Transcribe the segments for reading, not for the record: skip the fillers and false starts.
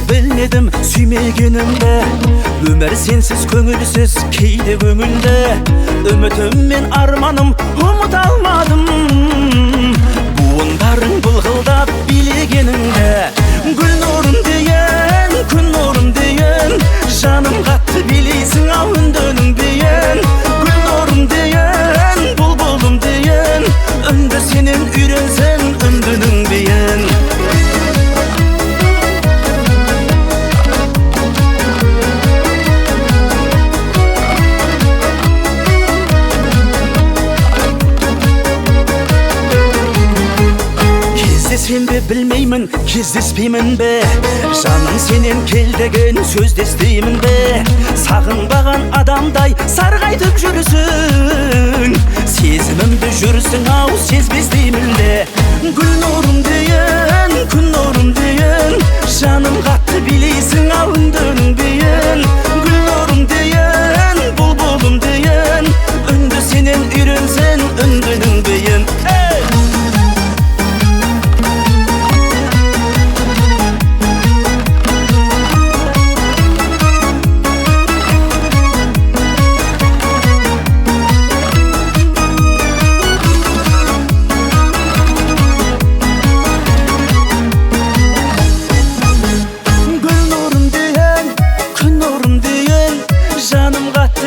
Bilmedim sүймегенімді, өмір сенсіз көңілсіз кейде көңілді. Үмітім мен арманым ұмыта алмадым, буындарың былғылдап билегеніңді. Гүл нұрым дейін, күн нұрым дейін, жаным қатты билейсің ау үндінің дейін. Гүл нұрым дейін, бұлбұлым дейін, үнді сенен үйренсін үндінің дейін. Сен бе білмеймін, кездеспеймін бе, жаным сенен кел деген сөзді естеймін бе. Сағынбаған адамдай сарғайтып жүрсің, сезімімді жүрсің ау сезбестеймін де. Гүл нұрым дейін, күн нұрым дейін, жаным қатты билейсің ау үндінің дейін. Гүл нұрым дейін, бұлбұлым дейін, үнді сенен үйренсін үндінің дейін.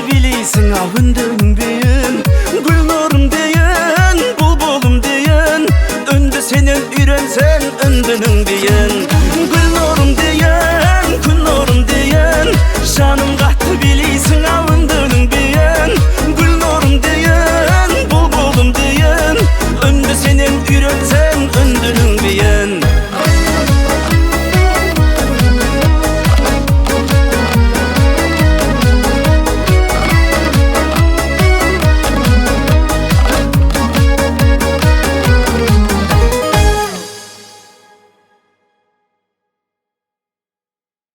Билейсің ау үндінің дейін. Гүл нұрым дейін, бұлбұлым дейін, үнді сенен үйренсін үндінің дейін.